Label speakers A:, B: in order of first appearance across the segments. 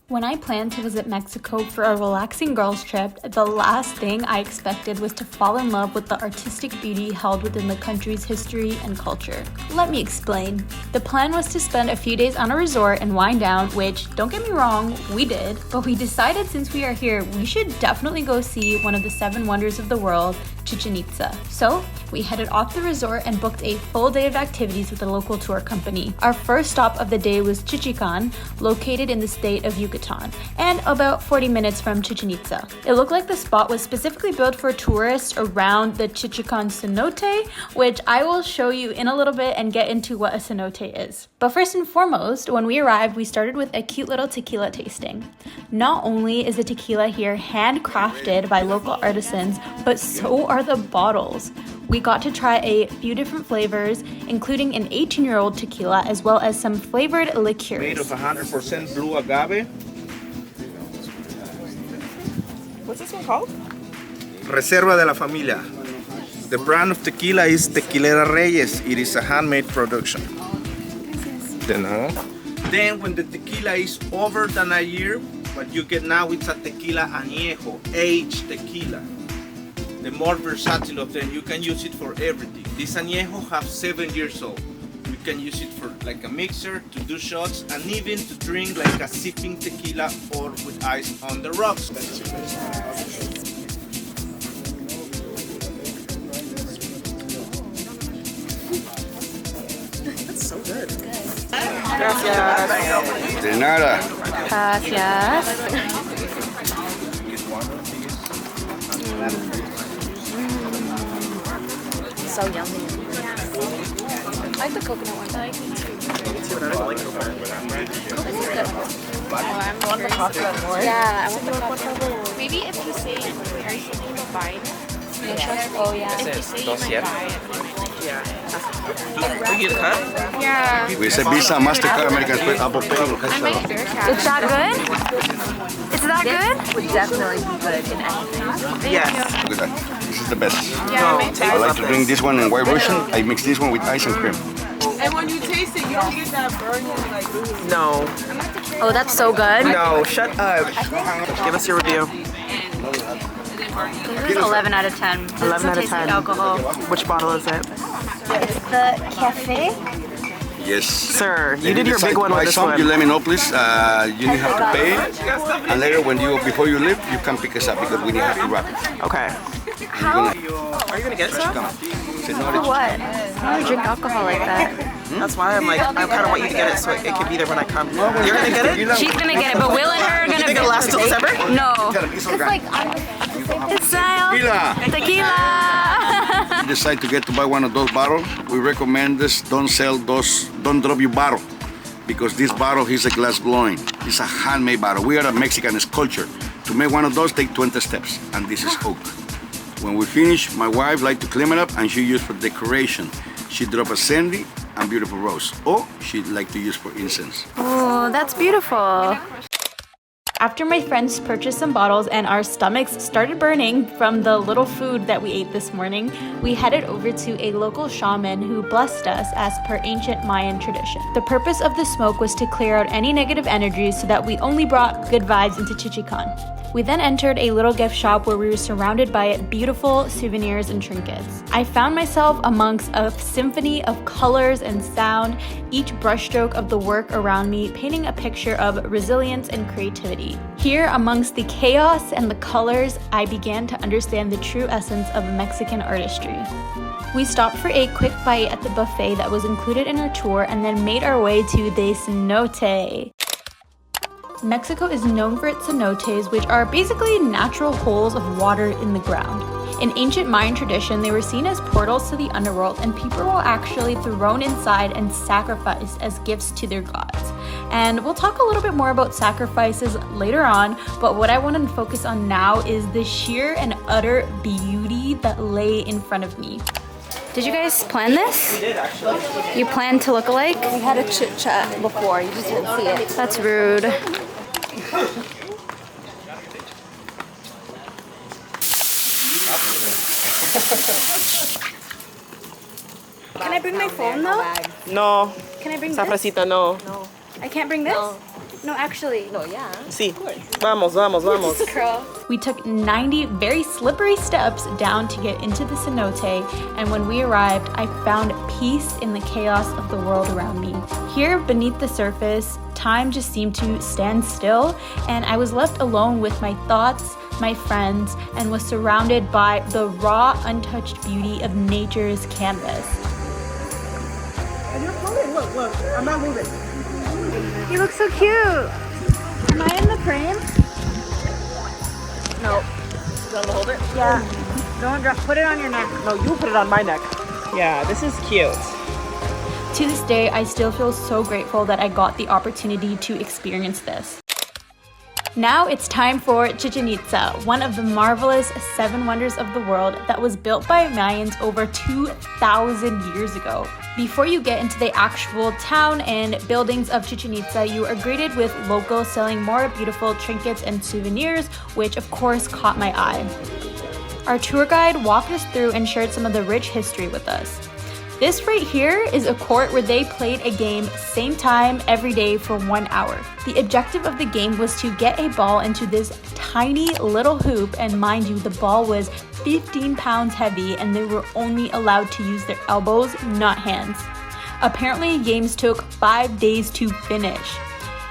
A: When I planned to visit Mexico for a relaxing girls trip, the last thing I expected was to fall in love with the artistic beauty held within the country's history and culture. Let me explain. The plan was to spend a few days on a resort and wind down, which, don't get me wrong, we did, but we decided since we are here, we should definitely go see one of the 7 wonders of the world, Chichen Itza. So, we headed off the resort and booked a full day of activities with a local tour company. Our first stop of the day was Chichican, located in the state of Yucatan, and about 40 minutes from Chichen Itza. It looked like the spot was specifically built for tourists around the Chichican cenote, which I will show you in a little bit and get into what a cenote is. But first and foremost, when we arrived, we started with a cute little tequila tasting. Not only is the tequila here handcrafted by local artisans, but so are the bottles. We got to try a few different flavors, including an 18-year-old tequila as well as some flavored liqueurs.
B: Made of 100% blue agave.
C: What's this one called?
B: Reserva de la Familia. The brand of tequila is Tequilera Reyes. It is a handmade production. Then when the tequila is over than a year, what you get now is a tequila añejo, aged tequila. The more versatile of them, you can use it for everything. This añejo have 7 years old. You can use it for like a mixer, to do shots, and even to drink like a sipping tequila or with ice on the rocks.
C: That's so good.
D: Gracias. De nada.
A: Gracias.
C: So yummy.
A: I like the coconut one. I like it too.
C: I don't like coconut.
A: Coconut's good.
C: I want the coconut more.
A: Yeah, I want the coconut.
E: Maybe if you say, are you thinking about buying it?
A: Oh, yeah.
E: If you say you might buy it.
C: Yeah. We get a cut?
E: Yeah.
D: We said Visa, MasterCard, American Express, Apple Pay.
E: I might do cash.
A: It's that good? It's that good?
C: Would definitely be good in anything. Yes.
D: Look at that. This is the best.
E: Yeah, I might
D: I like to drink this one in white Russian. I mix this one with ice and cream.
F: And when you taste it, you don't get that burning like.
C: No.
A: Oh, that's so good.
C: No, shut up. Give us your review.
A: This is 11 out of 10.
C: 11 out of 10.
A: Alcohol.
C: Which bottle is it?
A: It's the cafe.
D: Yes.
C: Sir, you did your big one with this
D: some,
C: one.
D: you let me know, please. You need have to pay, and later before you leave, you can pick us up because we need have to wrap it.
C: Okay.
D: How?
C: Are you gonna get some?
A: For what? I don't drink alcohol like that.
C: That's why I'm like, I kind of want you to get it so it can be there when I come. You're gonna get it?
A: She's gonna get it, but Will and her are gonna
C: You think it'll last till December?
A: No. It's like, it's tequila.
D: You decide to get to buy one of those bottles, we recommend this. Don't drop your bottle, because this bottle is a glass blowing. It's a handmade bottle. We are a Mexican culture. To make one of those, take 20 steps, and this is oak. When we finish, my wife like to clean it up, and she use for decoration. She drop a sandy and beautiful rose, or she'd like to use for incense.
A: Oh, that's beautiful. After my friends purchased some bottles and our stomachs started burning from the little food that we ate this morning, we headed over to a local shaman who blessed us as per ancient Mayan tradition. The purpose of the smoke was to clear out any negative energies so that we only brought good vibes into Chichican. We then entered a little gift shop where we were surrounded by beautiful souvenirs and trinkets. I found myself amongst a symphony of colors and sound, each brushstroke of the work around me painting a picture of resilience and creativity. Here, amongst the chaos and the colors, I began to understand the true essence of Mexican artistry. We stopped for a quick bite at the buffet that was included in our tour and then made our way to the cenote. Mexico is known for its cenotes, which are basically natural holes of water in the ground. In ancient Mayan tradition, they were seen as portals to the underworld, and people were actually thrown inside and sacrificed as gifts to their gods. And we'll talk a little bit more about sacrifices later on, but what I want to focus on now is the sheer and utter beauty that lay in front of me. Did you guys plan this?
C: We did, actually.
A: You planned to look alike?
F: We had a chit chat before, you just didn't see it.
A: That's rude. Can I bring my phone though?
C: No.
A: Can I bring this?
C: Safracita, no.
A: I can't bring this? No, actually.
F: No, yeah.
C: Sí. Vamos, vamos, vamos.
F: Girl.
A: We took 90 very slippery steps down to get into the cenote, and when we arrived, I found peace in the chaos of the world around me. Here, beneath the surface, time just seemed to stand still, and I was left alone with my thoughts, my friends, and was surrounded by the raw, untouched beauty of nature's canvas.
C: And you're floating. Look. I'm not moving.
A: You look so cute! Am I in the frame?
C: No. You want to hold it?
A: Yeah. Don't drop, put it on your neck.
C: No, you put it on my neck. Yeah, this is cute.
A: To this day, I still feel so grateful that I got the opportunity to experience this. Now it's time for Chichen Itza, one of the marvelous 7 wonders of the world that was built by Mayans over 2,000 years ago. Before you get into the actual town and buildings of Chichen Itza, you are greeted with locals selling more beautiful trinkets and souvenirs, which of course caught my eye. Our tour guide walked us through and shared some of the rich history with us. This right here is a court where they played a game same time every day for 1 hour. The objective of the game was to get a ball into this tiny little hoop, and mind you, the ball was 15 pounds heavy and they were only allowed to use their elbows, not hands. Apparently, games took 5 days to finish.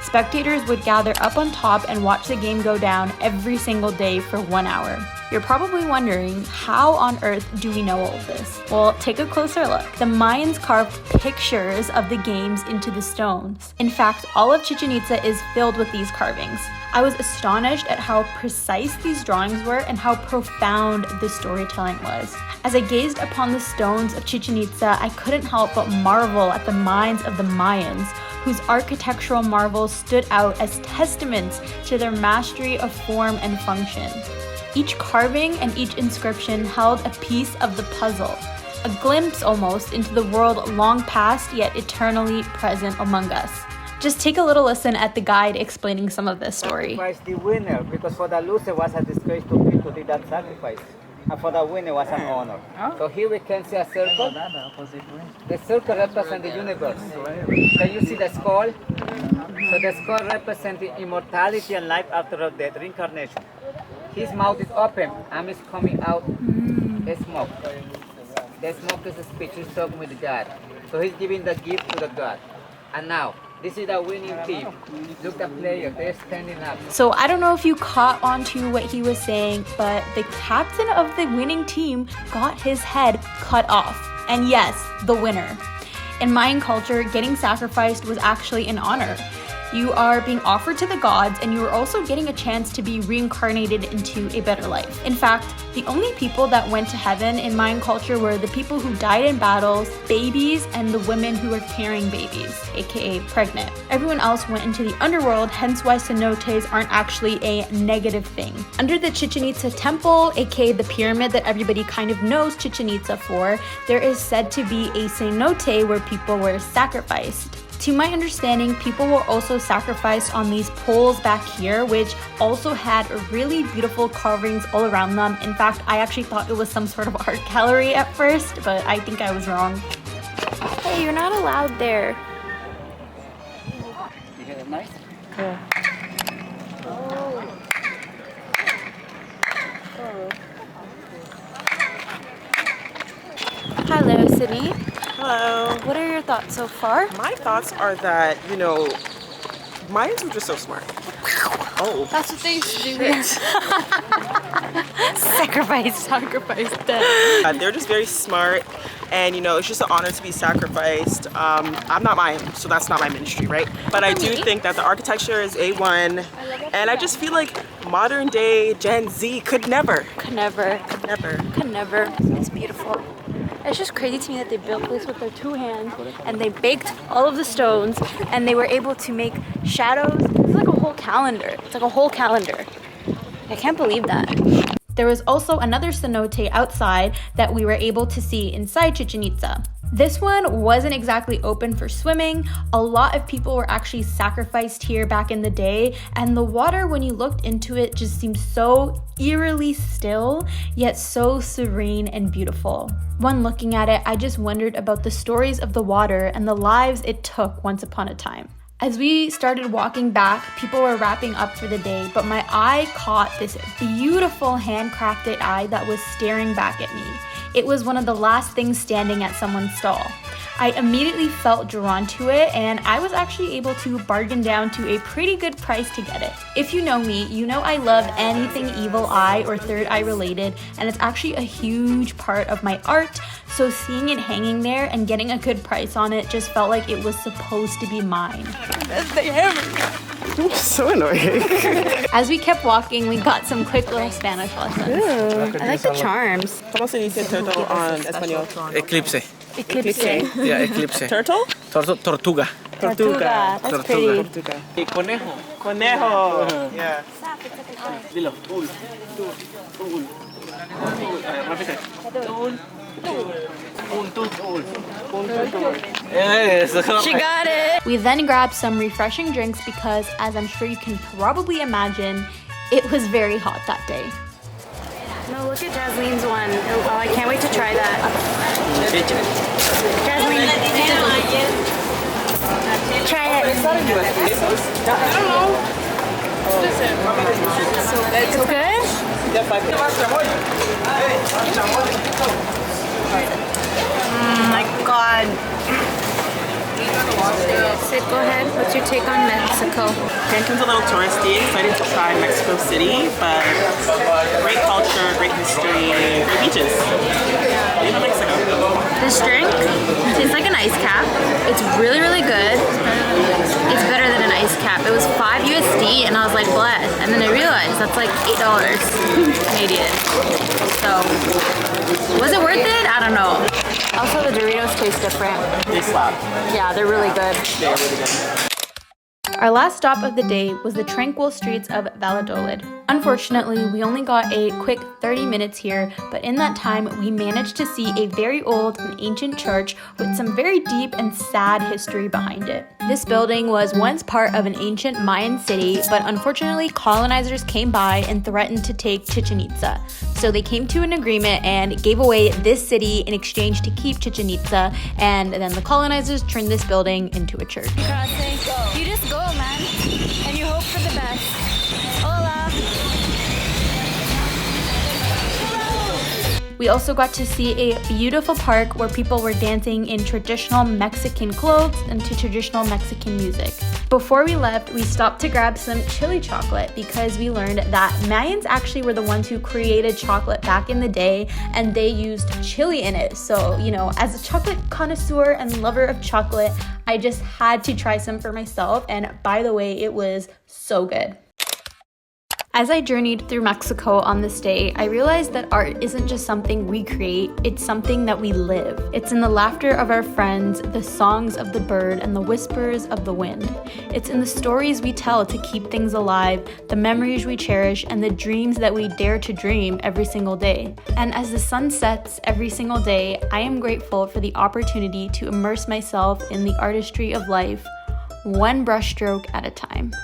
A: Spectators would gather up on top and watch the game go down every single day for 1 hour. You're probably wondering, how on earth do we know all of this? Well, take a closer look. The Mayans carved pictures of the games into the stones. In fact, all of Chichen Itza is filled with these carvings. I was astonished at how precise these drawings were and how profound the storytelling was. As I gazed upon the stones of Chichen Itza, I couldn't help but marvel at the minds of the Mayans, whose architectural marvels stood out as testaments to their mastery of form and function. Each carving and each inscription held a piece of the puzzle, a glimpse almost into the world long past yet eternally present among us. Just take a little listen at the guide explaining some of this story.
G: Sacrifice the winner, because for the loser was a disgrace to people who did that sacrifice, and for the winner was an honor. So here we can see a circle. The circle represents the universe. Can you see the skull? So the skull represents the immortality and life after death, reincarnation. His mouth is open and is coming out smoke. The smoke is a speech, he's talking with God. So he's giving the gift to the God. And now, this is the winning team. Look at the players, they're standing up.
A: So I don't know if you caught on to what he was saying, but the captain of the winning team got his head cut off. And yes, the winner. In Mayan culture, getting sacrificed was actually an honor. You are being offered to the gods, and you are also getting a chance to be reincarnated into a better life. In fact, the only people that went to heaven in Mayan culture were the people who died in battles, babies, and the women who were carrying babies, aka pregnant. Everyone else went into the underworld, hence why cenotes aren't actually a negative thing. Under the Chichen Itza temple, aka the pyramid that everybody kind of knows Chichen Itza for, there is said to be a cenote where people were sacrificed. To my understanding, people were also sacrificed on these poles back here, which also had really beautiful carvings all around them. In fact, I actually thought it was some sort of art gallery at first, but I think I was wrong. Hey, you're not allowed there.
G: You get it nice?
C: Yeah.
A: Hello, Sydney.
C: Hello.
A: What are your thoughts so far?
C: My thoughts are that, Mayans were just so smart. Oh.
F: That's what they used to do.
A: Sacrifice.
C: They're just very smart, and it's just an honor to be sacrificed. I'm not Mayan, so that's not my ministry, right? But I do think that the architecture is A1, and I just feel like modern day Gen Z could never.
A: Could never.
C: Never.
A: It's beautiful. It's just crazy to me that they built this with their 2 hands and they baked all of the stones and they were able to make shadows. It's like a whole calendar. I can't believe that. There was also another cenote outside that we were able to see inside Chichen Itza. This one wasn't exactly open for swimming. A lot of people were actually sacrificed here back in the day, and the water, when you looked into it, just seemed so eerily still, yet so serene and beautiful. When looking at it, I just wondered about the stories of the water and the lives it took once upon a time. As we started walking back, people were wrapping up for the day, but my eye caught this beautiful handcrafted eye that was staring back at me. It was one of the last things standing at someone's stall. I immediately felt drawn to it, and I was actually able to bargain down to a pretty good price to get it. If you know me, you know I love anything evil eye or third eye related, and it's actually a huge part of my art, so seeing it hanging there and getting a good price on it just felt like it was supposed to be mine.
C: So annoying.
A: As we kept walking, we got some quick little Spanish lessons.
F: I like the charms.
C: ¿Cómo se dice turtle on español?
E: Eclipse.
A: Eclipse.
E: Yeah, eclipse.
C: Turtle?
E: Tortuga.
A: Tortuga. That's pretty.
E: Conejo.
C: Conejo.
E: Yeah. Dilo. Tul. Yes.
F: She got it.
A: We then grabbed some refreshing drinks because, as I'm sure you can probably imagine, it was very hot that day.
F: No, look at Jasmine's one. Oh, I can't wait to try that. Jasmine, try it.
C: I don't know.
F: It's good? Oh my god. Sid, go ahead. What's your take on Mexico?
C: Cancun's a little touristy. Excited to try Mexico City, but great culture, great history, great beaches. Leave Mexico.
F: This drink tastes like an ice cap. It's really, really good. It's better than an ice cap. It was $5 USD and I was like, bless. And then I realized that's like $8 Canadian. So, was it worth it? I don't know. Also, the Doritos taste different.
C: They slap.
F: Yeah, they're really good.
C: They're really good.
A: Our last stop of the day was the tranquil streets of Valladolid. Unfortunately, we only got a quick 30 minutes here, but in that time, we managed to see a very old and ancient church with some very deep and sad history behind it. This building was once part of an ancient Mayan city, but unfortunately, colonizers came by and threatened to take Chichen Itza. So they came to an agreement and gave away this city in exchange to keep Chichen Itza, and then the colonizers turned this building into a church.
F: You just go, man, and you hope for the best. Hola.
A: We also got to see a beautiful park where people were dancing in traditional Mexican clothes and to traditional Mexican music. Before we left, we stopped to grab some chili chocolate because we learned that Mayans actually were the ones who created chocolate back in the day, and they used chili in it. So, you know, as a chocolate connoisseur and lover of chocolate, I just had to try some for myself, and by the way, it was so good. As I journeyed through Mexico on this day, I realized that art isn't just something we create, it's something that we live. It's in the laughter of our friends, the songs of the bird, and the whispers of the wind. It's in the stories we tell to keep things alive, the memories we cherish, and the dreams that we dare to dream every single day. And as the sun sets every single day, I am grateful for the opportunity to immerse myself in the artistry of life, one brushstroke at a time.